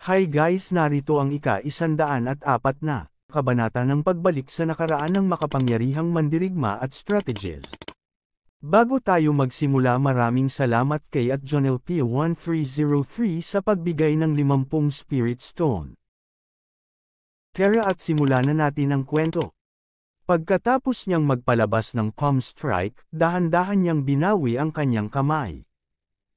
Hi guys, narito ang ika-104 na kabanata ng pagbalik sa nakaraan ng makapangyarihang mandirigma at strategies. Bago tayo magsimula, maraming salamat kay @JonelP1303 sa pagbigay ng 50 Spirit Stone. Tara at simulan na natin ang kwento. Pagkatapos niyang magpalabas ng palm strike, dahan-dahan niyang binawi ang kanyang kamay.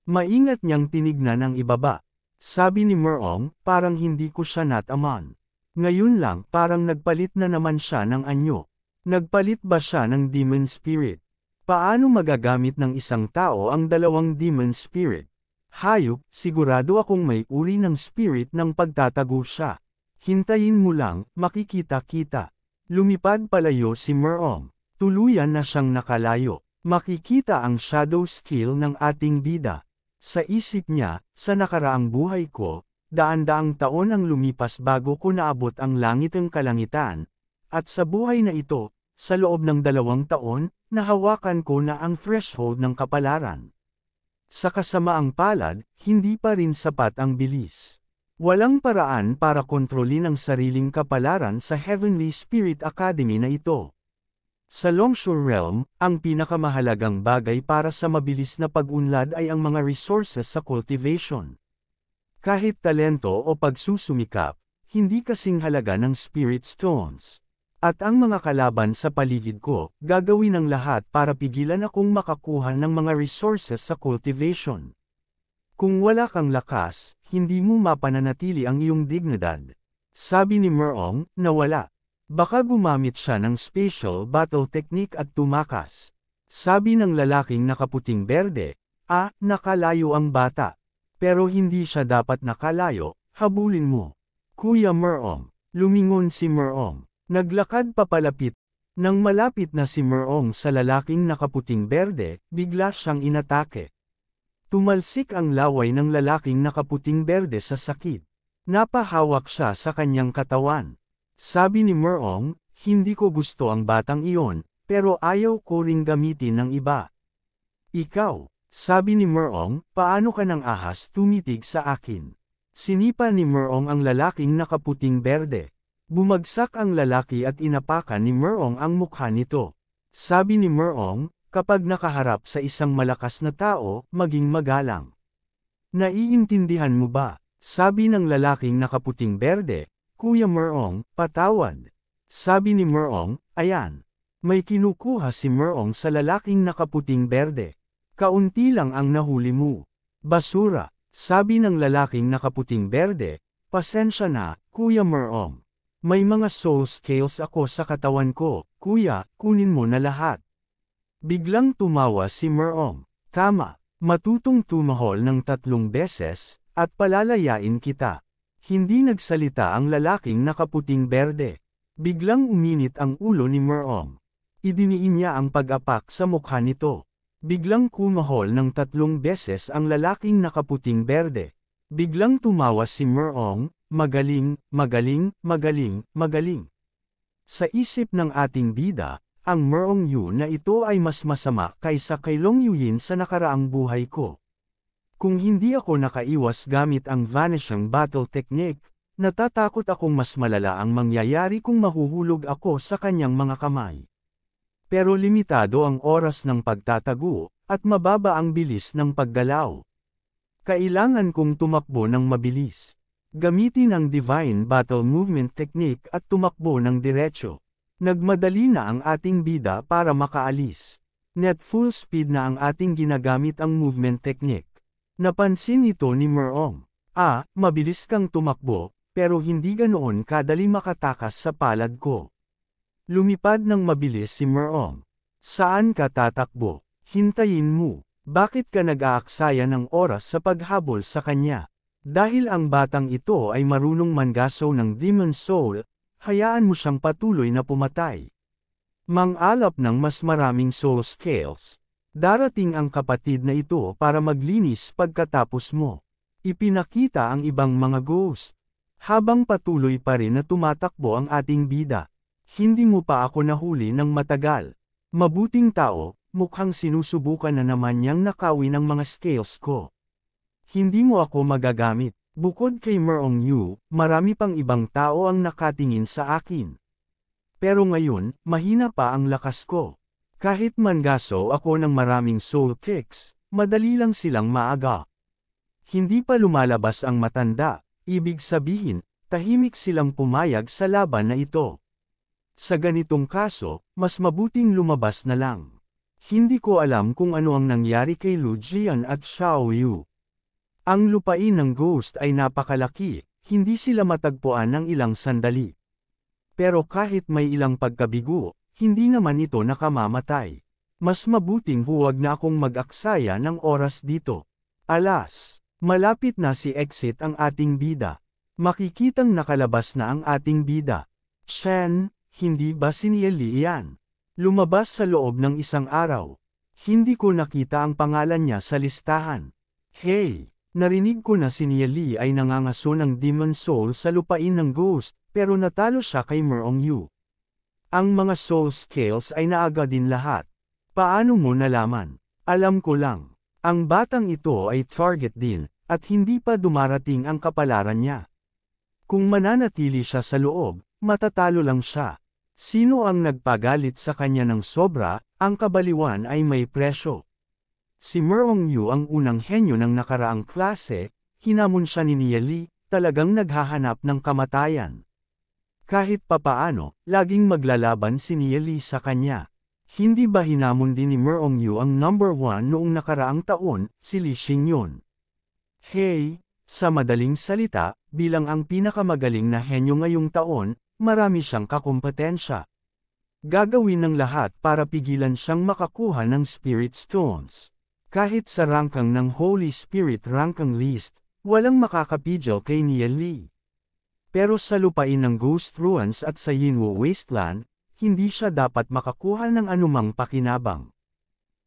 Maingat niyang tinignan ang ibaba. Sabi ni Merong, parang hindi ko siya nataman. Ngayon lang, parang nagpalit na naman siya ng anyo. Nagpalit ba siya ng demon spirit? Paano magagamit ng isang tao ang dalawang demon spirit? Hayop, sigurado akong may uri ng spirit ng pagtatago siya. Hintayin mo lang, makikita-kita. Lumipad palayo si Merong. Tuluyan na siyang nakalayo. Makikita ang shadow skill ng ating bida. Sa isip niya, sa nakaraang buhay ko, daan-daang taon ang lumipas bago ko naabot ang langit ng kalangitan, at sa buhay na ito, sa loob ng 2 taon, nahawakan ko na ang threshold ng kapalaran. Sa kasamaang palad, hindi pa rin sapat ang bilis. Walang paraan para kontrolin ang sariling kapalaran sa Heavenly Spirit Academy na ito. Sa Longshore Realm, ang pinakamahalagang bagay para sa mabilis na pag-unlad ay ang mga resources sa cultivation. Kahit talento o pagsusumikap, hindi kasing halaga ng Spirit Stones. At ang mga kalaban sa paligid ko, gagawin ang lahat para pigilan akong makakuha ng mga resources sa cultivation. Kung wala kang lakas, hindi mo mapananatili ang iyong dignidad. Sabi ni Merong, nawala. Baka gumamit siya ng special battle technique at tumakas. Sabi ng lalaking nakaputing berde, nakalayo ang bata. Pero hindi siya dapat nakalayo, habulin mo. Kuya Merong. Lumingon si Merong. Naglakad papalapit. Nang malapit na si Merong sa lalaking nakaputing berde, bigla siyang inatake. Tumalsik ang laway ng lalaking nakaputing berde sa sakit. Napahawak siya sa kanyang katawan. Sabi ni Merong, hindi ko gusto ang batang iyon, pero ayaw ko ring gamitin ng iba. Ikaw, sabi ni Merong, paano ka nang ahas tumitig sa akin? Sinipa ni Merong ang lalaking nakaputing berde. Bumagsak ang lalaki at inapakan ni Merong ang mukha nito. Sabi ni Merong, kapag nakaharap sa isang malakas na tao, maging magalang. Naiintindihan mo ba? Sabi ng lalaking nakaputing berde. Kuya Merong, patawad. Sabi ni Merong, ayan. May kinukuha si Merong sa lalaking nakaputing berde. Kaunti lang ang nahuli mo. Basura. Sabi ng lalaking nakaputing berde, pasensya na, Kuya Merong. May mga soul scales ako sa katawan ko, kuya, kunin mo na lahat. Biglang tumawa si Merong. Tama, matutong tumahol ng 3 beses, at palalayain kita. Hindi nagsalita ang lalaking nakaputing berde. Biglang uminit ang ulo ni Merong. Idiniin niya ang pag-apak sa mukha nito. Biglang kumahol ng 3 beses ang lalaking nakaputing berde. Biglang tumawa si Merong, magaling, magaling, magaling, magaling. Sa isip ng ating bida, ang Merong Yu na ito ay mas masama kaysa kay Long Yuyin sa nakaraang buhay ko. Kung hindi ako nakaiwas gamit ang Vanishing Battle Technique, natatakot akong mas malala ang mangyayari kung mahuhulog ako sa kanyang mga kamay. Pero limitado ang oras ng pagtatago, at mababa ang bilis ng paggalaw. Kailangan kong tumakbo ng mabilis. Gamitin ang Divine Battle Movement Technique at tumakbo ng diretso. Nagmadali na ang ating bida para makaalis. Net full speed na ang ating ginagamit ang movement technique. Napansin ito ni Merong. Mabilis kang tumakbo, pero hindi ganoon kadali makatakas sa palad ko. Lumipad ng mabilis si Merong. Saan ka tatakbo? Hintayin mo. Bakit ka nag-aaksaya ng oras sa paghabol sa kanya? Dahil ang batang ito ay marunong manggaso ng demon soul, hayaan mo siyang patuloy na pumatay. Mang-alap ng mas maraming soul scales. Darating ang kapatid na ito para maglinis pagkatapos mo. Ipinakita ang ibang mga ghost. Habang patuloy pa rin na tumatakbo ang ating bida. Hindi mo pa ako nahuli ng matagal. Mabuting tao, mukhang sinusubukan na naman niyang nakawin ang mga scales ko. Hindi mo ako magagamit. Bukod kay Merong Yu, marami pang ibang tao ang nakatingin sa akin. Pero ngayon, mahina pa ang lakas ko. Kahit mangaso ako ng maraming soul kicks, madali lang silang maaga. Hindi pa lumalabas ang matanda, ibig sabihin, tahimik silang pumayag sa laban na ito. Sa ganitong kaso, mas mabuting lumabas na lang. Hindi ko alam kung ano ang nangyari kay Lu Jian at Xiao Yu. Ang lupain ng Ghost ay napakalaki, hindi sila matagpuan ng ilang sandali. Pero kahit may ilang pagkabigo, hindi naman ito nakamamatay. Mas mabuting huwag na akong mag-aksaya ng oras dito. Alas, malapit na si exit ang ating bida. Makikitang nakalabas na ang ating bida. Shen, hindi ba si Nieli iyan? Lumabas sa loob ng isang araw. Hindi ko nakita ang pangalan niya sa listahan. Hey, narinig ko na si Nieli ay nangangaso ng Demon Soul sa lupain ng Ghost, pero natalo siya kay Merong Yu. Ang mga soul scales ay naaga din lahat. Paano mo nalaman? Alam ko lang. Ang batang ito ay target din, at hindi pa dumarating ang kapalaran niya. Kung mananatili siya sa loob, matatalo lang siya. Sino ang nagpagalit sa kanya ng sobra, ang kabaliwan ay may presyo. Si Merong Yu ang unang henyo ng nakaraang klase, hinamon siya ni Nieli, talagang naghahanap ng kamatayan. Kahit papaano, laging maglalaban si Nieli sa kanya. Hindi ba hinamon din ni Merong Yu ang number 1 noong nakaraang taon, si Li Xingyun? Hey, sa madaling salita, bilang ang pinakamagaling na henyo ngayong taon, marami siyang kakumpetensya. Gagawin ng lahat para pigilan siyang makakuha ng Spirit Stones. Kahit sa rangkang ng Holy Spirit rangkang list, walang makakapigil kay Nieli. Pero sa lupain ng Ghost Ruins at sa Yinwu Wasteland, hindi siya dapat makakuha ng anumang pakinabang.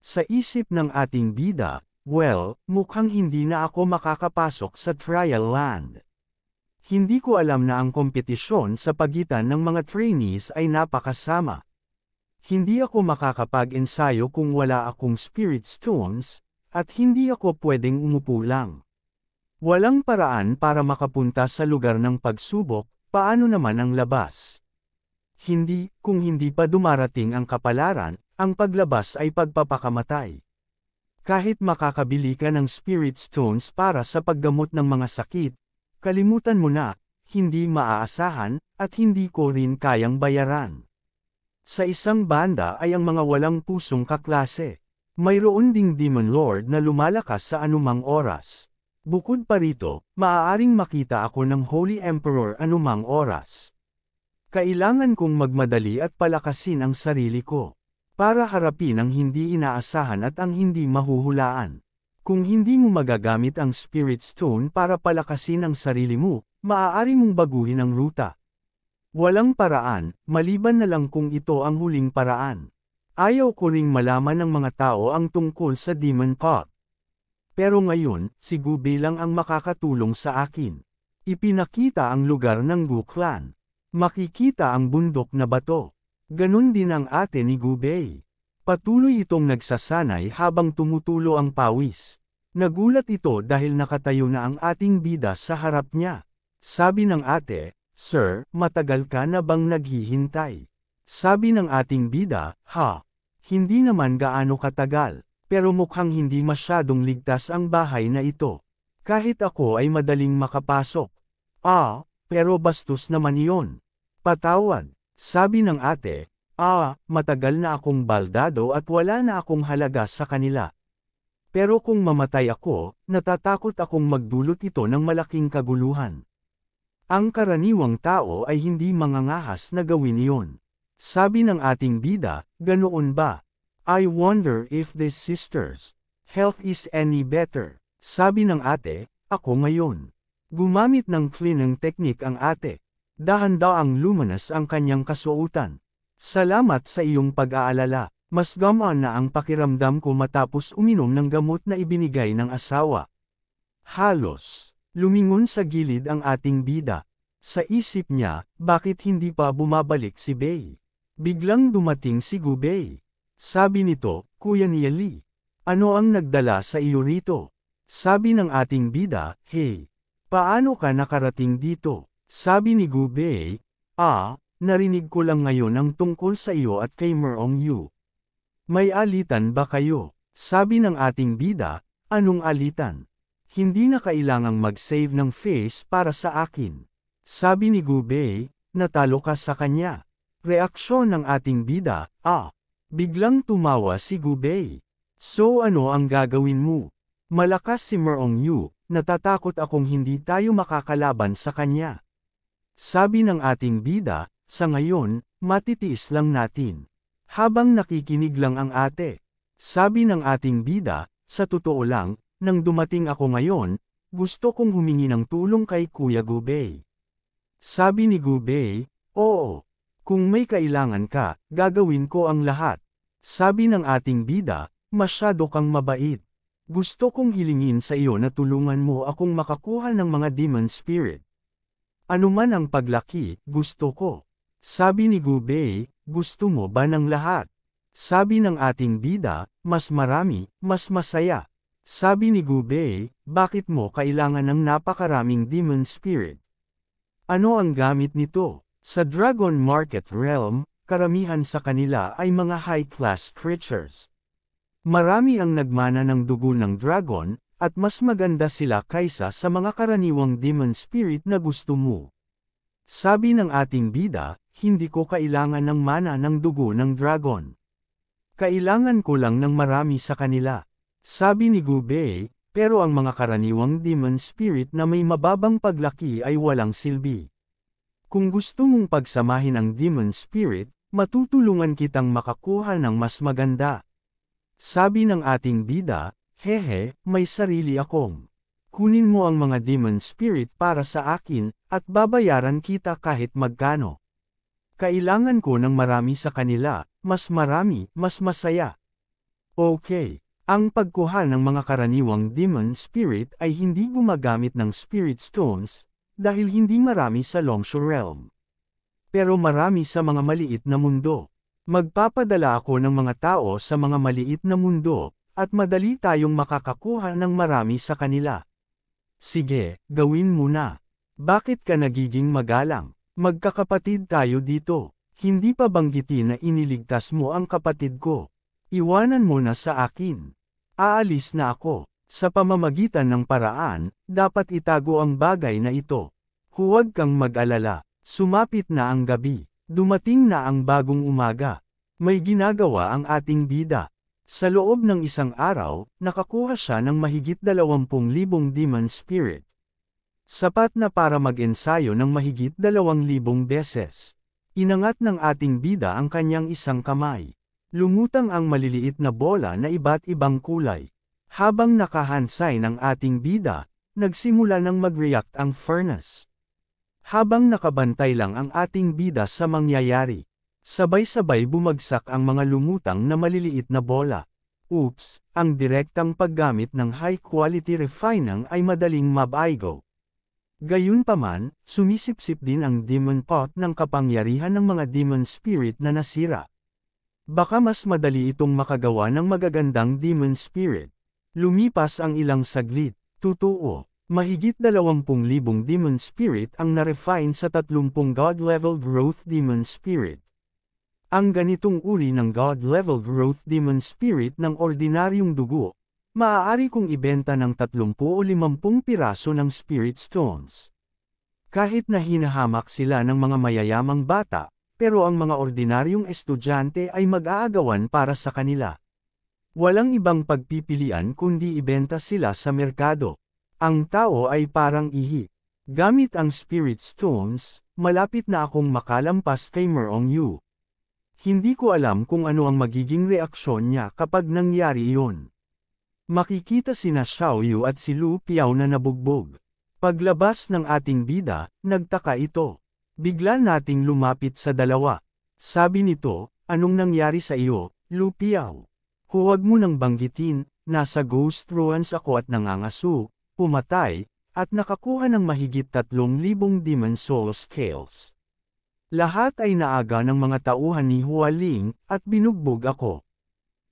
Sa isip ng ating bida, well, mukhang hindi na ako makakapasok sa Trial Land. Hindi ko alam na ang kompetisyon sa pagitan ng mga trainees ay napakasama. Hindi ako makakapag-ensayo kung wala akong Spirit Stones, at hindi ako pwedeng umupo lang. Walang paraan para makapunta sa lugar ng pagsubok, paano naman ang labas? Hindi, kung hindi pa dumarating ang kapalaran, ang paglabas ay pagpapakamatay. Kahit makakabili ka ng Spirit Stones para sa paggamot ng mga sakit, kalimutan mo na, hindi maaasahan, at hindi ko rin kayang bayaran. Sa isang banda ay ang mga walang pusong kaklase. Mayroon ding Demon Lord na lumalakas sa anumang oras. Bukod pa rito, maaaring makita ako ng Holy Emperor anumang oras. Kailangan kong magmadali at palakasin ang sarili ko, para harapin ang hindi inaasahan at ang hindi mahuhulaan. Kung hindi mo magagamit ang Spirit Stone para palakasin ang sarili mo, maaari mong baguhin ang ruta. Walang paraan, maliban na lang kung ito ang huling paraan. Ayaw ko ring malaman ng mga tao ang tungkol sa Demon Pot. Pero ngayon, si Gubei lang ang makakatulong sa akin. Ipinakita ang lugar ng Gu Clan. Makikita ang bundok na bato. Ganun din ang ate ni Gubei. Patuloy itong nagsasanay habang tumutulo ang pawis. Nagulat ito dahil nakatayo na ang ating bida sa harap niya. Sabi ng ate, "Sir, matagal ka na bang naghihintay?" Sabi ng ating bida, "Ha? Hindi naman gaano katagal, pero mukhang hindi masyadong ligtas ang bahay na ito. Kahit ako ay madaling makapasok." "Ah, pero bastos naman iyon." "Patawad." Sabi ng ate, matagal na akong baldado at wala na akong halaga sa kanila. Pero kung mamatay ako, natatakot akong magdulot ito ng malaking kaguluhan. Ang karaniwang tao ay hindi mangangahas na gawin iyon. Sabi ng ating bida, "Ganoon ba? I wonder if these sisters' health is any better." Sabi ng ate, "Ako ngayon." Gumamit ng cleaning technique ang ate. Dahan-daang lumanas ang kanyang kasuotan. "Salamat sa iyong pag-aalala. Mas gamaan na ang pakiramdam ko matapos uminom ng gamot na ibinigay ng asawa." Halos lumingon sa gilid ang ating bida. Sa isip niya, bakit hindi pa bumabalik si Bei? Biglang dumating si Gubei. Sabi nito, "Kuya Nieli, ano ang nagdala sa iyo rito?" Sabi ng ating bida, "Hey, Paano ka nakarating dito? Sabi ni Gu Bei, narinig ko lang ngayon ang tungkol sa iyo at kay Merong Yu. May alitan ba kayo? Sabi ng ating bida, anong alitan? Hindi na kailangang mag-save ng face para sa akin. Sabi ni Gu Bei, natalo ka sa kanya. Reaksyon ng ating bida, Biglang tumawa si Gu Bei. So ano ang gagawin mo? Malakas si Merong Yu, natatakot akong hindi tayo makakalaban sa kanya. Sabi ng ating bida, sa ngayon, matitiis lang natin. Habang nakikinig lang ang ate. Sabi ng ating bida, sa totoo lang, nang dumating ako ngayon, gusto kong humingi ng tulong kay Kuya Gu Bei. Sabi ni Gu Bei, oo. Kung may kailangan ka, gagawin ko ang lahat. Sabi ng ating bida, masyado kang mabait. Gusto kong hilingin sa iyo na tulungan mo akong makakuha ng mga demon spirit. Ano man ang paglaki, gusto ko. Sabi ni Gu Bei, gusto mo ba ng lahat? Sabi ng ating bida, mas marami, mas masaya. Sabi ni Gu Bei, bakit mo kailangan ng napakaraming demon spirit? Ano ang gamit nito? Sa Dragon Market Realm, karamihan sa kanila ay mga high-class creatures. Marami ang nagmana ng dugo ng dragon, at mas maganda sila kaysa sa mga karaniwang demon spirit na gusto mo. Sabi ng ating bida, hindi ko kailangan ng mana ng dugo ng dragon. Kailangan ko lang ng marami sa kanila. Sabi ni Gu Bei, pero ang mga karaniwang demon spirit na may mababang paglaki ay walang silbi. Kung gusto mong pagsamahin ang demon spirit, matutulungan kitang makakuha ng mas maganda. Sabi ng ating bida, hehe, may sarili akong. Kunin mo ang mga demon spirit para sa akin, at babayaran kita kahit magkano. Kailangan ko ng marami sa kanila, mas marami, mas masaya. Okay, ang pagkuha ng mga karaniwang demon spirit ay hindi gumagamit ng spirit stones, dahil hindi marami sa Longshu Realm. Pero marami sa mga maliit na mundo. Magpapadala ako ng mga tao sa mga maliit na mundo, at madali tayong makakakuha ng marami sa kanila. Sige, gawin mo na. Bakit ka nagiging magalang? Magkakapatid tayo dito. Hindi pa banggitin na iniligtas mo ang kapatid ko. Iwanan mo na sa akin. Aalis na ako. Sa pamamagitan ng paraan, dapat itago ang bagay na ito. Huwag kang mag-alala. Sumapit na ang gabi. Dumating na ang bagong umaga. May ginagawa ang ating bida. Sa loob ng isang araw, nakakuha siya ng mahigit 20,000 demon spirit. Sapat na para mag-ensayo ng mahigit 2,000 beses. Inangat ng ating bida ang kanyang isang kamay. Lumutang ang maliliit na bola na iba't ibang kulay. Habang nakahansay ng ating bida, nagsimula ng mag-react ang furnace. Habang nakabantay lang ang ating bida sa mangyayari, sabay-sabay bumagsak ang mga lumutang na maliliit na bola. Oops, ang direktang paggamit ng high-quality refinang ay madaling mabaigo. Gayunpaman, sumisipsip din ang demon pot ng kapangyarihan ng mga demon spirit na nasira. Baka mas madali itong makagawa ng magagandang demon spirit. Lumipas ang ilang saglit, totoo, mahigit 20,000 demon spirit ang na-refine sa 30 God-level growth demon spirit. Ang ganitong uri ng God-level growth demon spirit ng ordinaryong dugo, maaari kong ibenta ng 30 o 50 piraso ng spirit stones. Kahit na hinahamak sila ng mga mayayamang bata, pero ang mga ordinaryong estudyante ay mag-aagawan para sa kanila. Walang ibang pagpipilian kundi ibenta sila sa merkado. Ang tao ay parang ihi. Gamit ang spirit stones, malapit na akong makalampas kay Merong Yu. Hindi ko alam kung ano ang magiging reaksyon niya kapag nangyari iyon. Makikita sina Xiao Yu at si Lu Piao na nabugbog. Paglabas ng ating bida, nagtaka ito. Bigla nating lumapit sa dalawa. Sabi nito, anong nangyari sa iyo, Lu Piao? Huwag mo nang banggitin, nasa ghost ruins ako at nangangasu, pumatay, at nakakuha ng mahigit 3,000 demon soul scales. Lahat ay naaga ng mga tauhan ni Hualing, at binugbog ako.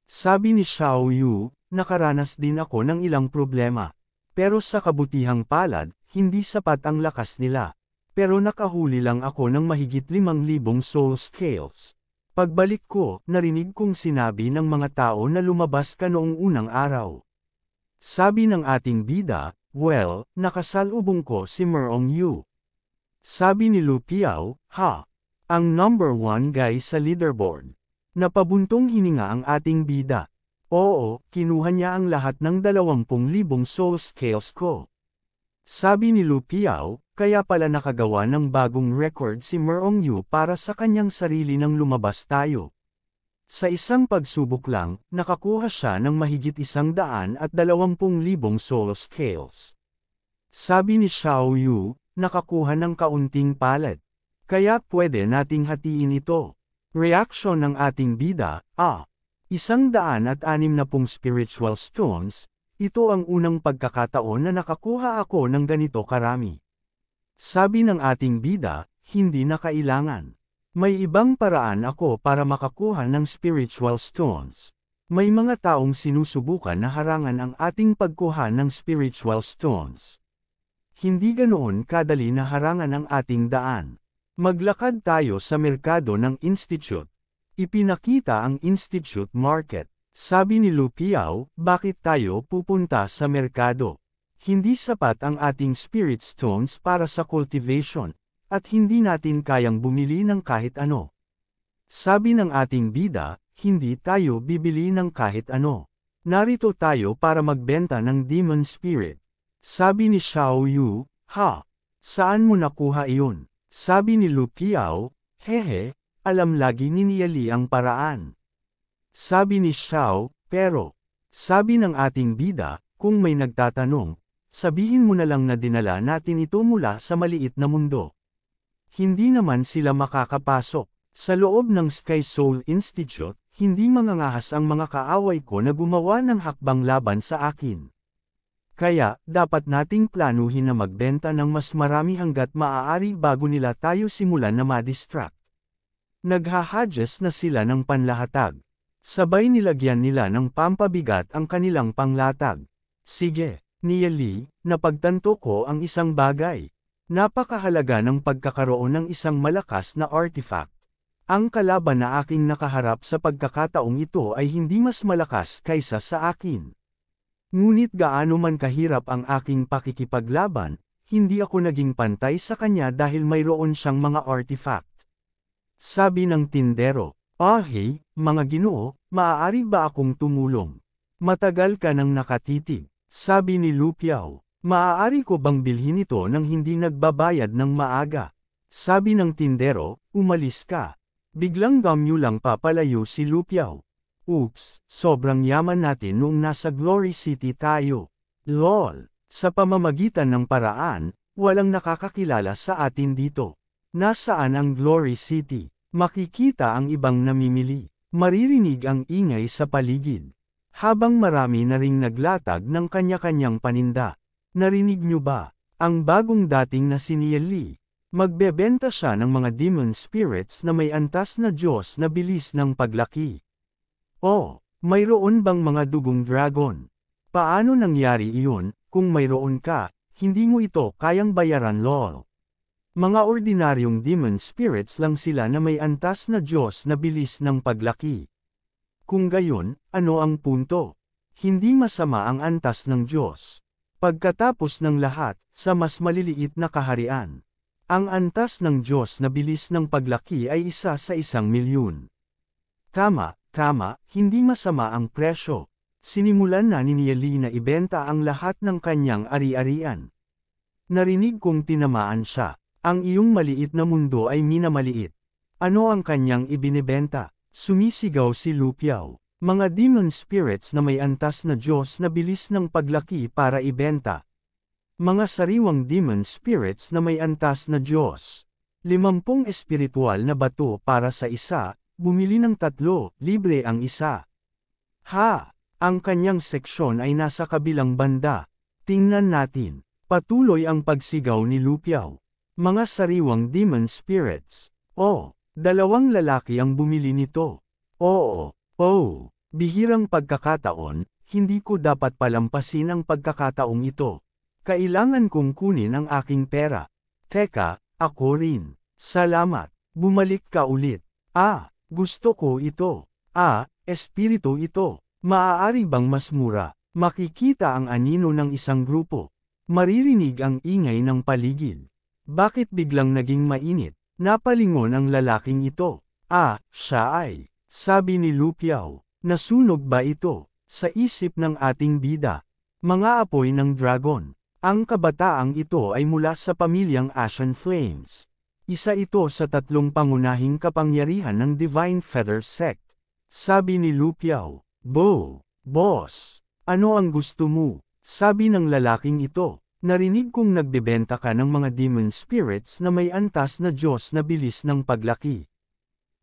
Sabi ni Xiao Yu, nakaranas din ako ng ilang problema. Pero sa kabutihang palad, hindi sapat ang lakas nila. Pero nakahuli lang ako ng mahigit 5,000 soul scales. Pagbalik ko, narinig kong sinabi ng mga tao na lumabas ka noong unang araw. Sabi ng ating bida, well, nakasalubong ko si Merong Yu. Sabi ni Lu Piao, ha? Ang number 1 guy sa leaderboard. Napabuntong hininga ang ating bida. Oo, kinuha niya ang lahat ng 20,000 soul scales ko. Sabi ni Lu Piao, kaya pala nakagawa ng bagong record si Merong Yu para sa kanyang sarili nang lumabas tayo. Sa isang pagsubok lang, nakakuha siya ng mahigit 120,000 soul scales. Sabi ni Xiao Yu, nakakuha ng kaunting palad. Kaya pwede nating hatiin ito. Reaksyon ng ating bida, 160 spiritual stones, ito ang unang pagkakataon na nakakuha ako ng ganito karami. Sabi ng ating bida, hindi na kailangan. May ibang paraan ako para makakuha ng spiritual stones. May mga taong sinusubukan na harangan ang ating pagkuha ng spiritual stones. Hindi ganoon kadali na harangan ang ating daan. Maglakad tayo sa merkado ng Institute. Ipinakita ang Institute Market. Sabi ni Lu Piao, bakit tayo pupunta sa merkado? Hindi sapat ang ating spirit stones para sa cultivation, at hindi natin kayang bumili ng kahit ano. Sabi ng ating bida, hindi tayo bibili ng kahit ano. Narito tayo para magbenta ng demon spirit. Sabi ni Xiao Yu, ha? Saan mo nakuha iyon? Sabi ni Lu Piao, hehe, alam lagi ni Niali ang paraan. Sabi ni Xiao, pero, sabi ng ating bida, kung may nagtatanong, sabihin mo na lang na dinala natin ito mula sa maliit na mundo. Hindi naman sila makakapasok. Sa loob ng Sky Soul Institute, hindi mangangahas ang mga kaaway ko na gumawa ng hakbang laban sa akin. Kaya, dapat nating planuhin na magbenta ng mas marami hanggat maaari bago nila tayo simulan na ma-distract. Naghahadges na sila ng panlahatag. Sabay nilagyan nila ng pampabigat ang kanilang panglatag. Sige, Niali, napagtanto ko ang isang bagay. Napakahalaga ng pagkakaroon ng isang malakas na artifact. Ang kalaban na aking nakaharap sa pagkakataong ito ay hindi mas malakas kaysa sa akin. Ngunit gaano man kahirap ang aking pakikipaglaban, hindi ako naging pantay sa kanya dahil mayroon siyang mga artifact. Sabi ng tindero, hey, mga ginoo, maaari ba akong tumulong? Matagal ka nang nakatitig. Sabi ni Lu Piao, maaari ko bang bilhin ito nang hindi nagbabayad ng maaga? Sabi ng tindero, umalis ka. Biglang gamyulang papalayo si Lu Piao. Oops, sobrang yaman natin noong nasa Glory City tayo. LOL, sa pamamagitan ng paraan, walang nakakakilala sa atin dito. Nasaan ang Glory City? Makikita ang ibang namimili. Maririnig ang ingay sa paligid. Habang marami na ring naglatag ng kanya-kanyang paninda. Narinig nyo ba? Ang bagong dating na si Niali. Magbebenta siya ng mga demon spirits na may antas na Diyos na bilis ng paglaki. Oh, mayroon bang mga dugong dragon? Paano nangyari iyon? Kung mayroon ka, hindi mo ito kayang bayaran lol. Mga ordinaryong demon spirits lang sila na may antas na Diyos na bilis ng paglaki. Kung gayon, ano ang punto? Hindi masama ang antas ng Diyos. Pagkatapos ng lahat, sa mas maliliit na kaharian, ang antas ng Diyos na bilis ng paglaki ay 1 sa 1,000,000. Tama, hindi masama ang presyo. Sinimulan na ni Niali na ibenta ang lahat ng kanyang ari-arian. Narinig kong tinamaan siya. Ang iyong maliit na mundo ay minamaliit. Ano ang kanyang ibinebenta? Sumisigaw si Lu Piao. Mga demon spirits na may antas na Diyos na bilis ng paglaki para ibenta. Mga sariwang demon spirits na may antas na Diyos. 50 espiritual na bato para sa isa, bumili ng 3, libre ang isa. Ang kanyang seksyon ay nasa kabilang banda. Tingnan natin. Patuloy ang pagsigaw ni Lu Piao. Mga sariwang demon spirits. 2 lalaki ang bumili nito. Bihirang pagkakataon, hindi ko dapat palampasin ang pagkakataong ito. Kailangan kong kunin ang aking pera. Teka, ako rin. Salamat. Bumalik ka ulit. Gusto ko ito. Espiritu ito. Maaari bang mas mura? Makikita ang anino ng isang grupo. Maririnig ang ingay ng paligid. Bakit biglang naging mainit? Napalingon ang lalaking ito. Siya ay. Sabi ni Lupiao. Nasunog ba ito? Sa isip ng ating bida. Mga apoy ng dragon. Ang kabataang ito ay mula sa pamilyang Ashen Flames. Isa ito sa 3 pangunahing kapangyarihan ng Divine Feather Sect. Sabi ni Lupiao. Boss. Ano ang gusto mo? Sabi ng lalaking ito. Narinig kong nagbebenta ka ng mga demon spirits na may antas na Diyos na bilis ng paglaki.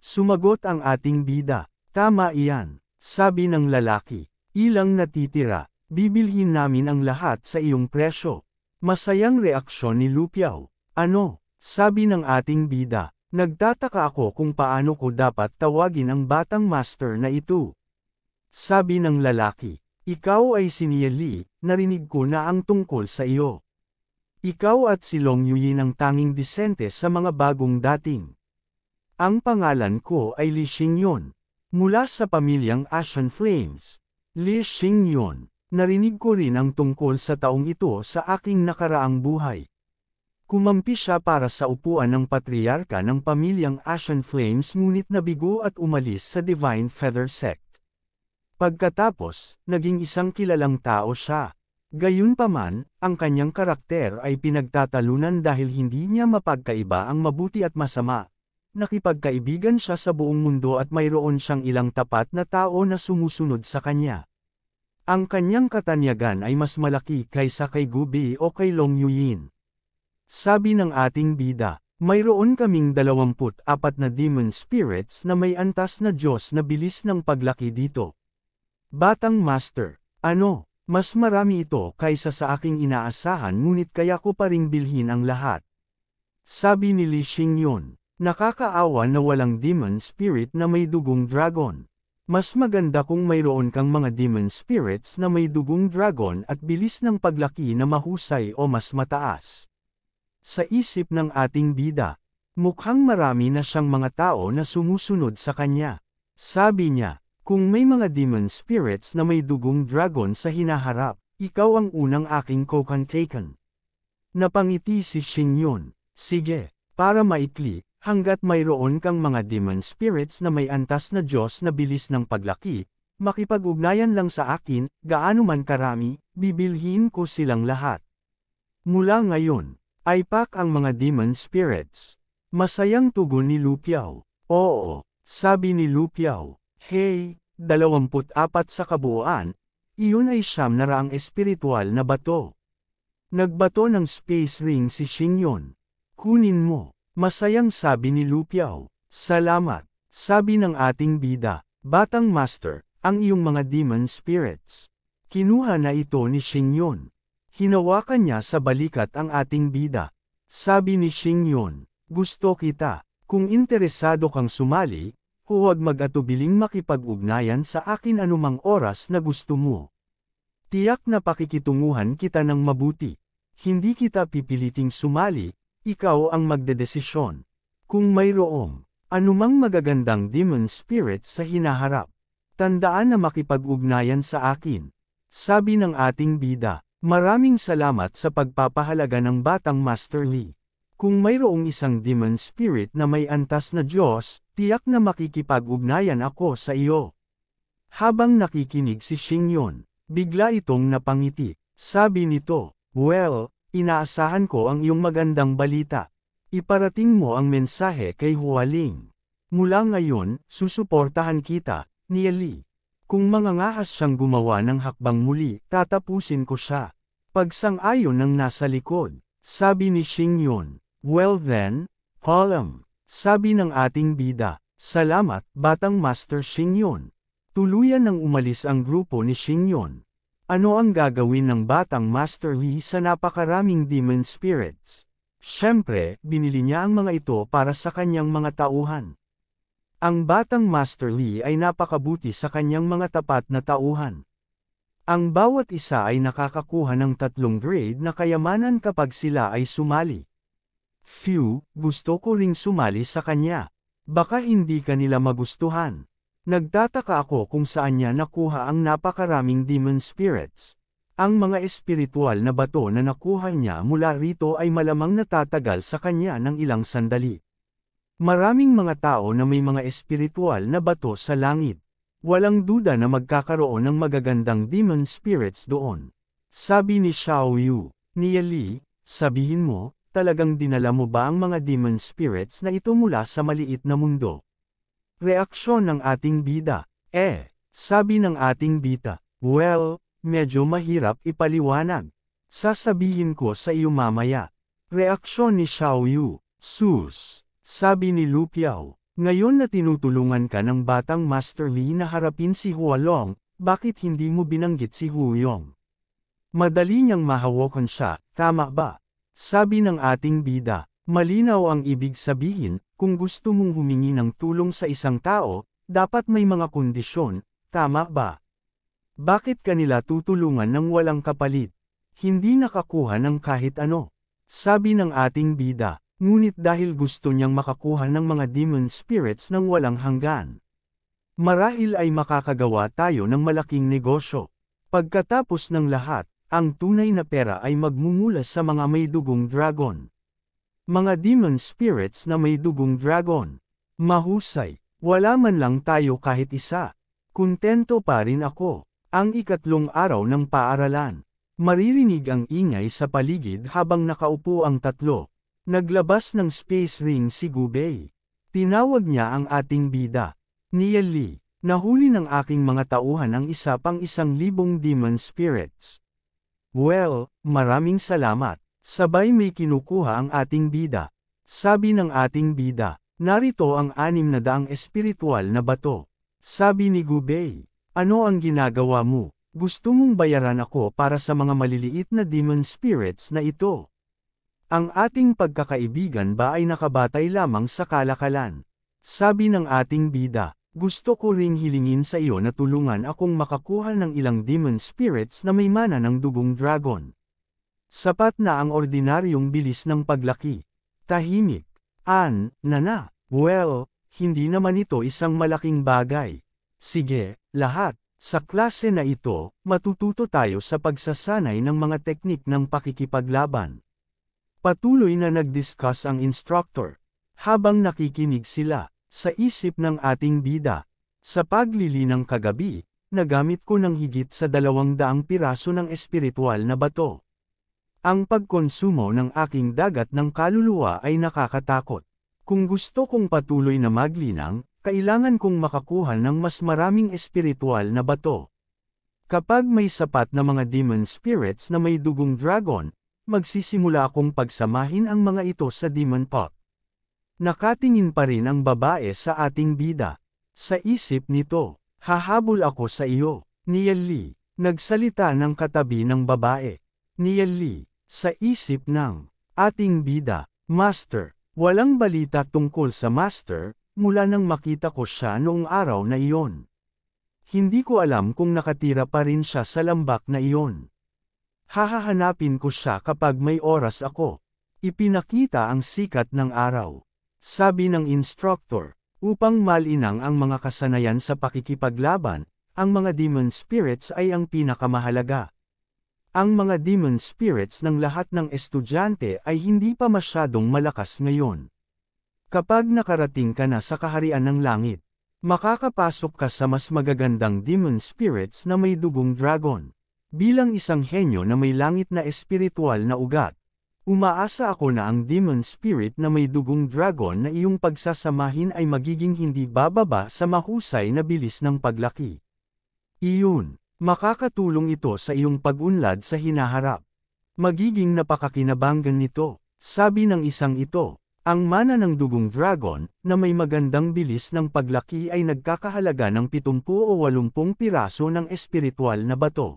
Sumagot ang ating bida. Tama iyan. Sabi ng lalaki. Ilang natitira. Bibilhin namin ang lahat sa iyong presyo. Masayang reaksyon ni Lupiao. Ano? Sabi ng ating bida. Nagtataka ako kung paano ko dapat tawagin ang batang master na ito. Sabi ng lalaki. Ikaw ay si Nieli, narinig ko na ang tungkol sa iyo. Ikaw at si Long Yuyin ang tanging disente sa mga bagong dating. Ang pangalan ko ay Li Xingyon. Mula sa pamilyang Ashen Flames. Li Xingyon. Narinig ko rin ang tungkol sa taong ito sa aking nakaraang buhay. Kumampi siya para sa upuan ng patriarka ng pamilyang Ashen Flames ngunit nabigo at umalis sa Divine Feather Sect. Pagkatapos, naging isang kilalang tao siya. Gayunpaman, ang kanyang karakter ay pinagtatalunan dahil hindi niya mapagkaiba ang mabuti at masama. Nakipagkaibigan siya sa buong mundo at mayroon siyang ilang tapat na tao na sumusunod sa kanya. Ang kanyang katanyagan ay mas malaki kaysa kay Gubi o kay Long Yuyin. Sabi ng ating bida, mayroon kaming 24 na demon spirits na may antas na Diyos na bilis ng paglaki dito. Batang Master, ano? Mas marami ito kaysa sa aking inaasahan ngunit kaya ko pa ring bilhin ang lahat. Sabi ni Li Xingyon, nakakaawa na walang demon spirit na may dugong dragon. Mas maganda kung mayroon kang mga demon spirits na may dugong dragon at bilis ng paglaki na mahusay o mas mataas. Sa isip ng ating bida, mukhang marami na siyang mga tao na sumusunod sa kanya. Sabi niya, kung may mga demon spirits na may dugong dragon sa hinaharap, ikaw ang unang aking kokantaken. Napangiti si Xingyon. Sige, para maikli. Hanggat mayroon kang mga demon spirits na may antas na Diyos na bilis ng paglaki, makipag-ugnayan lang sa akin, gaano man karami, bibilhin ko silang lahat. Mula ngayon, ay pak ang mga demon spirits. Masayang tugon ni Lupiao. Oo, sabi ni Lupiao. Hey, 24 sa kabuuan, iyon ay 900 espiritual na bato. Nagbato ng space ring si Xingyon. Kunin mo. Masayang sabi ni Lupiao. Salamat. Sabi ng ating bida. Batang Master, ang iyong mga demon spirits. Kinuha na ito ni Xingyon. Hinawakan niya sa balikat ang ating bida. Sabi ni Xingyon, gusto kita. Kung interesado kang sumali, huwag mag-atubiling makipag-ugnayan sa akin anumang oras na gusto mo. Tiyak na pakikitunguhan kita ng mabuti. Hindi kita pipiliting sumali. Ikaw ang magdedesisyon. Kung mayroong anumang magagandang demon spirit sa hinaharap, tandaan na makipag-ugnayan sa akin. Sabi ng ating bida, maraming salamat sa pagpapahalaga ng batang Master Li. Kung mayroong isang demon spirit na may antas na Diyos, tiyak na makikipag-ugnayan ako sa iyo. Habang nakikinig si Xingyon, bigla itong napangiti. Sabi nito, well, inaasahan ko ang iyong magandang balita. Iparating mo ang mensahe kay Hualing. Mula ngayon, susuportahan kita, Nieli. Kung mangangahas siyang gumawa ng hakbang muli, tatapusin ko siya. Pagsang-ayon ng nasa likod, sabi ni Xingyon. Well then, Palam. Sabi ng ating bida. Salamat, Batang Master Xingyon. Tuluyan nang umalis ang grupo ni Xingyon. Ano ang gagawin ng Batang Master Li sa napakaraming demon spirits? Siyempre, binili niya ang mga ito para sa kanyang mga tauhan. Ang Batang Master Li ay napakabuti sa kanyang mga tapat na tauhan. Ang bawat isa ay nakakakuha ng 3 grade na kayamanan kapag sila ay sumali. Phew, gusto ko ring sumali sa kanya. Baka hindi kanila magustuhan. Nagtataka ako kung saan niya nakuha ang napakaraming demon spirits. Ang mga espiritual na bato na nakuha niya mula rito ay malamang natatagal sa kanya ng ilang sandali. Maraming mga tao na may mga espiritual na bato sa langit. Walang duda na magkakaroon ng magagandang demon spirits doon. Sabi ni Xiao Yu, Nia Li, sabihin mo, talagang dinala mo ba ang mga demon spirits na ito mula sa maliit na mundo? Reaksyon ng ating bida. Sabi ng ating bida, well, medyo mahirap ipaliwanag. Sasabihin ko sa iyo mamaya. Reaksyon ni Xiao Yu, sus, sabi ni Lu Piao, ngayon na tinutulungan ka ng batang Master Li na harapin si Hualong, bakit hindi mo binanggit si Huyong? Madali niyang mahawakan siya, tama ba? Sabi ng ating bida, malinaw ang ibig sabihin, kung gusto mong humingi ng tulong sa isang tao, dapat may mga kondisyon, tama ba? Bakit kanila tutulungan ng walang kapalit? Hindi nakakuha ng kahit ano. Sabi ng ating bida, ngunit dahil gusto niyang makakuha ng mga demon spirits ng walang hanggan. Marahil ay makakagawa tayo ng malaking negosyo. Pagkatapos ng lahat, ang tunay na pera ay magmumula sa mga may dugong dragon. Mga demon spirits na may dugong dragon. Mahusay, wala man lang tayo kahit isa. Kontento pa rin ako. Ang 3 araw ng paaralan. Maririnig ang ingay sa paligid habang nakaupo ang 3. Naglabas ng space ring si Gubei. Tinawag niya ang ating bida. Nia Li, nahuli ng aking mga tauhan ang isa pang 1,000 demon spirits. Well, maraming salamat. Sabay may kinukuha ang ating bida. Sabi ng ating bida, narito ang 600 espiritual na bato. Sabi ni Gubei, ano ang ginagawa mo? Gusto mong bayaran ako para sa mga maliliit na demon spirits na ito? Ang ating pagkakaibigan ba ay nakabatay lamang sa kalakalan? Sabi ng ating bida, gusto ko ring hilingin sa iyo na tulungan akong makakuha ng ilang demon spirits na may mana ng dugong dragon. Sapat na ang ordinaryong bilis ng paglaki. Tahimik. Nana, well, hindi naman ito isang malaking bagay. Sige, lahat. Sa klase na ito, matututo tayo sa pagsasanay ng mga teknik ng pakikipaglaban. Patuloy na nag-discuss ang instructor. Habang nakikinig sila, sa isip ng ating bida. Sa paglilinang kagabi, nagamit ko ng higit sa 200 piraso ng espiritual na bato. Ang pagkonsumo ng aking dagat ng kaluluwa ay nakakatakot. Kung gusto kong patuloy na maglinang, kailangan kong makakuha ng mas maraming espiritual na bato. Kapag may sapat na mga demon spirits na may dugong dragon, magsisimula akong pagsamahin ang mga ito sa demon pot. Nakatingin pa rin ang babae sa ating bida. Sa isip nito, hahabol ako sa iyo, Nia Li, nagsalita ng katabi ng babae. Nia Li, sa isip ng ating bida, Master, walang balita tungkol sa Master, mula nang makita ko siya noong araw na iyon. Hindi ko alam kung nakatira pa rin siya sa lambak na iyon. Hahahanapin ko siya kapag may oras ako. Ipinakita ang sikat ng araw. Sabi ng instructor, upang malinang ang mga kasanayan sa pakikipaglaban, ang mga demon spirits ay ang pinakamahalaga. Ang mga demon spirits ng lahat ng estudyante ay hindi pa masyadong malakas ngayon. Kapag nakarating ka na sa kaharian ng langit, makakapasok ka sa mas magagandang demon spirits na may dugong dragon. Bilang isang henyo na may langit na espiritual na ugat, umaasa ako na ang demon spirit na may dugong dragon na iyong pagsasamahin ay magiging hindi bababa sa mahusay na bilis ng paglaki. Iyon. Makakatulong ito sa iyong pag-unlad sa hinaharap. Magiging napakakinabangan nito, sabi ng isang ito. Ang mana ng dugong dragon, na may magandang bilis ng paglaki ay nagkakahalaga ng 70 o 80 piraso ng espiritual na bato.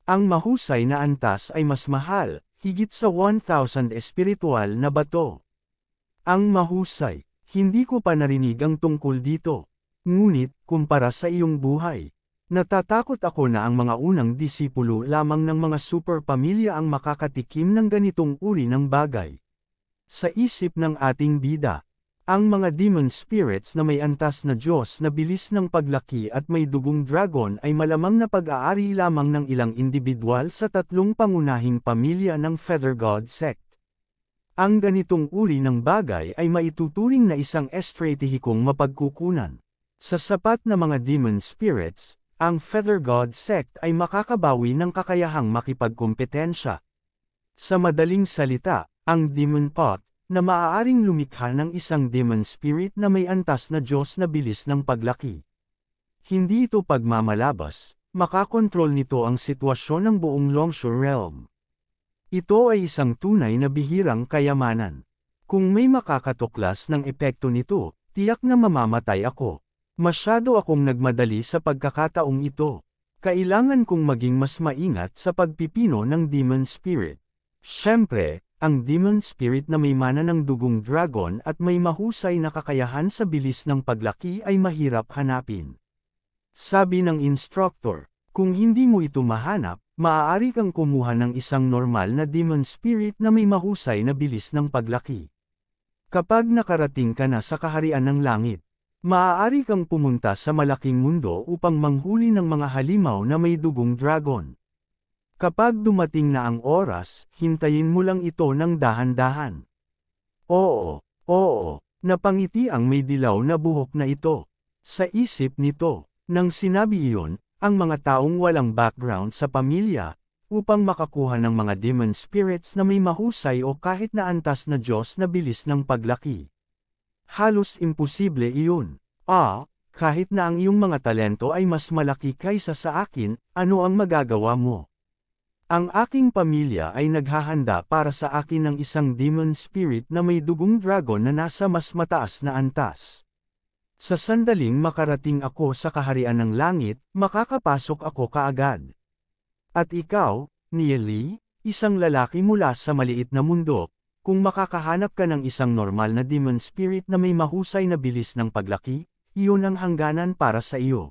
Ang mahusay na antas ay mas mahal, higit sa 1,000 espiritual na bato. Ang mahusay, hindi ko pa narinig ang tungkol dito. Ngunit, kumpara sa iyong buhay, Natatakot ako na ang mga unang disipulo lamang ng mga super pamilya ang makakatikim ng ganitong uri ng bagay. Sa isip ng ating bida, ang mga demon spirits na may antas na Diyos na bilis ng paglaki at may dugong dragon ay malamang na pag-aari lamang ng ilang individual sa tatlong pangunahing pamilya ng Feather God sect. Ang ganitong uri ng bagay ay maituturing na isang estratehikong mapagkukunan. Sa sapat na mga demon spirits, ang Feather God sect ay makakabawi ng kakayahang makipagkompetensya. Sa madaling salita, ang demon pot, na maaaring lumikha ng isang demon spirit na may antas na Diyos na bilis ng paglaki. Hindi ito pagmamalabas, makakontrol nito ang sitwasyon ng buong Longshore Realm. Ito ay isang tunay na bihirang kayamanan. Kung may makakatuklas ng epekto nito, tiyak na mamamatay ako. Masyado akong nagmadali sa pagkakataong ito. Kailangan kong maging mas maingat sa pagpipino ng demon spirit. Siyempre, ang demon spirit na may mana ng dugong dragon at may mahusay na kakayahan sa bilis ng paglaki ay mahirap hanapin. Sabi ng instructor, kung hindi mo ito mahanap, maaari kang kumuha ng isang normal na demon spirit na may mahusay na bilis ng paglaki. Kapag nakarating ka na sa kaharian ng langit, maaari kang pumunta sa malaking mundo upang manghuli ng mga halimaw na may dugong dragon. Kapag dumating na ang oras, hintayin mo lang ito ng dahan-dahan. Oo, napangiti ang may dilaw na buhok na ito. Sa isip nito, nang sinabi iyon, ang mga taong walang background sa pamilya, upang makakuha ng mga demon spirits na may mahusay o kahit na antas na Diyos na bilis ng paglaki. Halos imposible iyon. Kahit na ang iyong mga talento ay mas malaki kaysa sa akin, ano ang magagawa mo? Ang aking pamilya ay naghahanda para sa akin ng isang demon spirit na may dugong dragon na nasa mas mataas na antas. Sa sandaling makarating ako sa kaharian ng langit, makakapasok ako kaagad. At ikaw, Neely, isang lalaki mula sa maliit na mundo, kung makakahanap ka ng isang normal na demon spirit na may mahusay na bilis ng paglaki, iyon ang hangganan para sa iyo.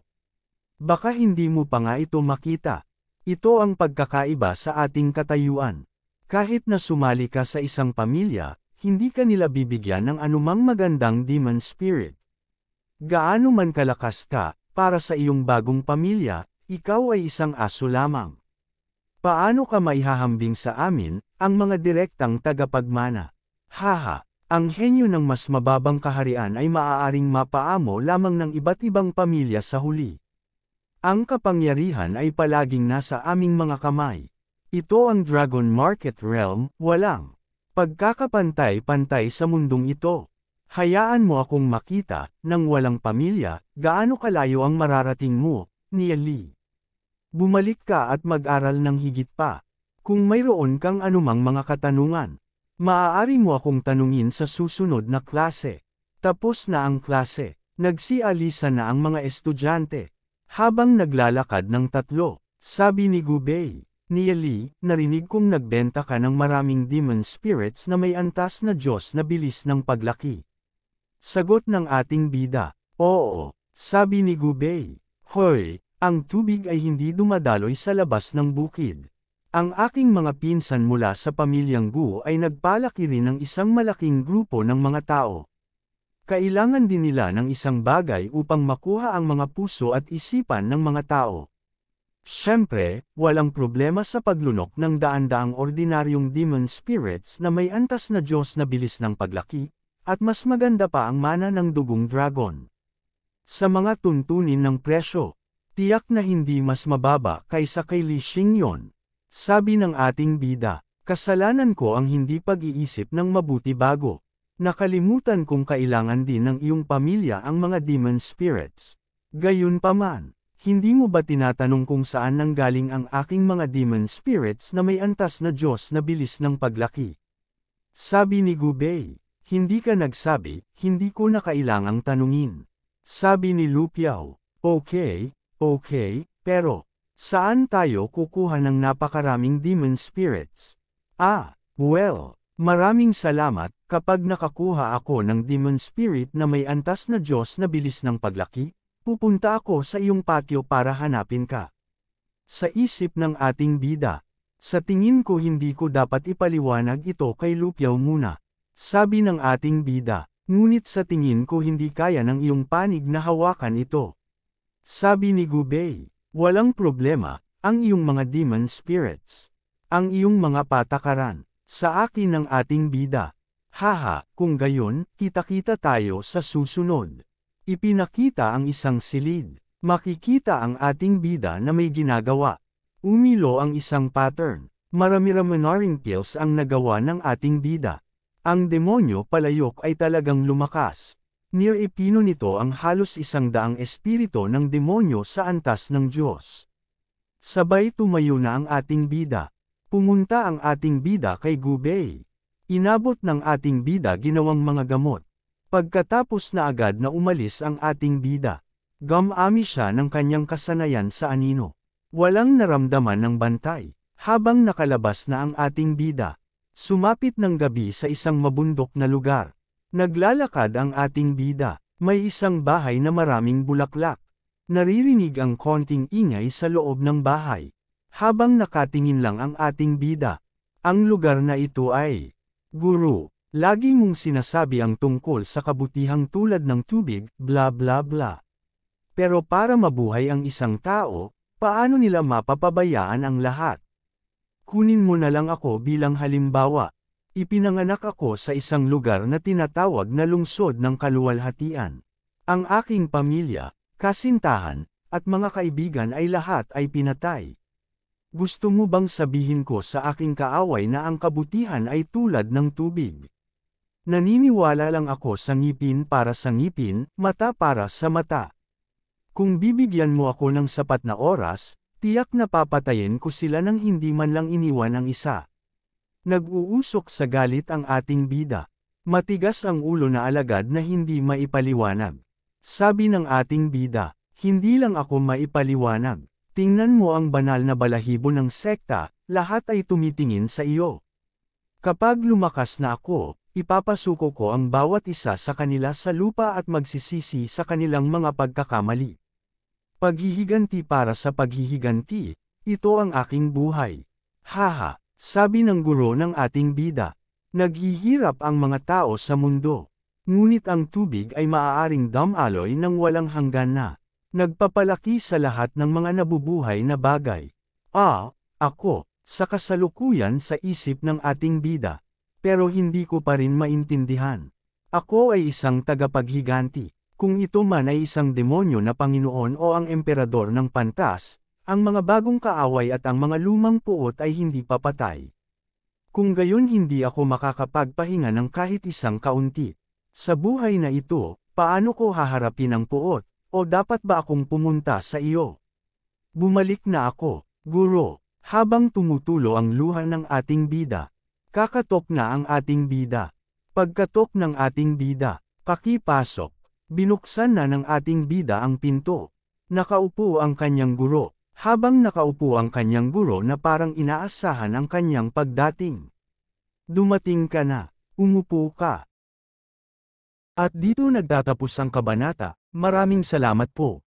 Baka hindi mo pa nga ito makita. Ito ang pagkakaiba sa ating katayuan. Kahit na sumali ka sa isang pamilya, hindi ka nila bibigyan ng anumang magandang demon spirit. Gaano man kalakas ka, para sa iyong bagong pamilya, ikaw ay isang aso lamang. Paano ka maihahambing sa amin, ang mga direktang tagapagmana? Ang henyo ng mas mababang kaharian ay maaaring mapaamo lamang ng iba't ibang pamilya sa huli. Ang kapangyarihan ay palaging nasa aming mga kamay. Ito ang Dragon Market Realm, walang pagkakapantay-pantay sa mundong ito. Hayaan mo akong makita, nang walang pamilya, gaano kalayo ang mararating mo, Neely. Bumalik ka at mag-aral ng higit pa. Kung mayroon kang anumang mga katanungan, maaari mo akong tanungin sa susunod na klase. Tapos na ang klase. Nagsialisa na ang mga estudyante. Habang naglalakad ng tatlo, sabi ni Gubei, Neely, narinig kong nagbenta ka ng maraming demon spirits na may antas na Diyos na bilis ng paglaki. Sagot ng ating bida, oo, sabi ni Gubei. Hoy, ang tubig ay hindi dumadaloy sa labas ng bukid. Ang aking mga pinsan mula sa pamilyang Gu ay nagpalaki rin ng isang malaking grupo ng mga tao. Kailangan din nila ng isang bagay upang makuha ang mga puso at isipan ng mga tao. Siyempre, walang problema sa paglunok ng daan-daang ordinaryong demon spirits na may antas na Diyos na bilis ng paglaki, at mas maganda pa ang mana ng dugong dragon. Sa mga tuntunin ng presyo, tiyak na hindi mas mababa kaysa kay Li Xingyon. Sabi ng ating bida, kasalanan ko ang hindi pag-iisip ng mabuti bago. Nakalimutan kong kailangan din ng iyong pamilya ang mga demon spirits. Gayunpaman, hindi mo ba tinatanong kung saan nanggaling ang aking mga demon spirits na may antas na Diyos na bilis ng paglaki? Sabi ni Gubei, hindi ka nagsabi, hindi ko na kailangang tanungin. Sabi ni Lu Piao, okay, pero, saan tayo kukuha ng napakaraming demon spirits? Maraming salamat, kapag nakakuha ako ng demon spirit na may antas na Diyos na bilis ng paglaki, Pupunta ako sa iyong patio para hanapin ka. Sa isip ng ating bida. Sa tingin ko hindi ko dapat ipaliwanag ito kay Lupiao muna. Sabi ng ating bida. Ngunit sa tingin ko hindi kaya ng iyong panig na hawakan ito. Sabi ni Gubei. Walang problema, ang iyong mga demon spirits. Ang iyong mga patakaran. Sa akin ng ating bida. Haha, kung gayon, kita-kita tayo sa susunod. Ipinakita ang isang silid. Makikita ang ating bida na may ginagawa. Umilo ang isang pattern. Marami-rami pills ang nagawa ng ating bida. Ang demonyo palayok ay talagang lumakas. Niripino nito ang halos 100 espiritu ng demonyo sa antas ng Diyos. Sabay tumayo na ang ating bida. Pumunta ang ating bida kay Gubei. Inabot ng ating bida ginawang mga gamot. Pagkatapos na agad na umalis ang ating bida. Gumami siya ng kanyang kasanayan sa anino. Walang naramdaman ng bantay. Habang nakalabas na ang ating bida. Sumapit ng gabi sa isang mabundok na lugar. Naglalakad ang ating bida. May isang bahay na maraming bulaklak. Naririnig ang konting ingay sa loob ng bahay. Habang nakatingin lang ang ating bida. Ang lugar na ito ay, Guru, lagi mong sinasabi ang tungkol sa kabutihang tulad ng tubig, bla bla bla. Pero para mabuhay ang isang tao, paano nila mapapabayaan ang lahat? Kunin mo na lang ako bilang halimbawa. Ipinanganak ako sa isang lugar na tinatawag na lungsod ng kaluwalhatian. Ang aking pamilya, kasintahan, at mga kaibigan ay lahat ay pinatay. Gusto mo bang sabihin ko sa aking kaaway na ang kabutihan ay tulad ng tubig? Naniniwala lang ako sa ngipin para sa ngipin, mata para sa mata. Kung bibigyan mo ako ng sapat na oras, tiyak na papatayin ko sila nang hindi man lang iniwan ang isa. Nag-uusok sa galit ang ating bida. Matigas ang ulo na alagad na hindi maipaliwanag. Sabi ng ating bida, hindi lang ako maipaliwanag. Tingnan mo ang banal na balahibo ng sekta, lahat ay tumitingin sa iyo. Kapag lumakas na ako, ipapasuko ko ang bawat isa sa kanila sa lupa at magsisisi sa kanilang mga pagkakamali. Paghihiganti para sa paghihiganti, ito ang aking buhay. Haha, sabi ng guro ng ating bida. Naghihirap ang mga tao sa mundo. Ngunit ang tubig ay maaaring damaloy ng walang hanggan na. Nagpapalaki sa lahat ng mga nabubuhay na bagay. Ako, sa kasalukuyan sa isip ng ating bida. Pero hindi ko pa rin maintindihan. Ako ay isang tagapaghiganti. Kung ito man ay isang demonyo na Panginoon o ang emperador ng pantas, ang mga bagong kaaway at ang mga lumang puot ay hindi papatay. Kung gayon hindi ako makakapagpahinga ng kahit isang kaunti. Sa buhay na ito, paano ko haharapin ang puot, o dapat ba akong pumunta sa iyo? Bumalik na ako, guro, habang tumutulo ang luha ng ating bida. Kakatok na ang ating bida. Pagkatok ng ating bida, pakipasok. Binuksan na ng ating bida ang pinto. Nakaupo ang kanyang guro. Habang nakaupo ang kanyang guro na parang inaasahan ang kanyang pagdating. Dumating ka na, umupo ka. At dito nagtatapos ang kabanata. Maraming salamat po.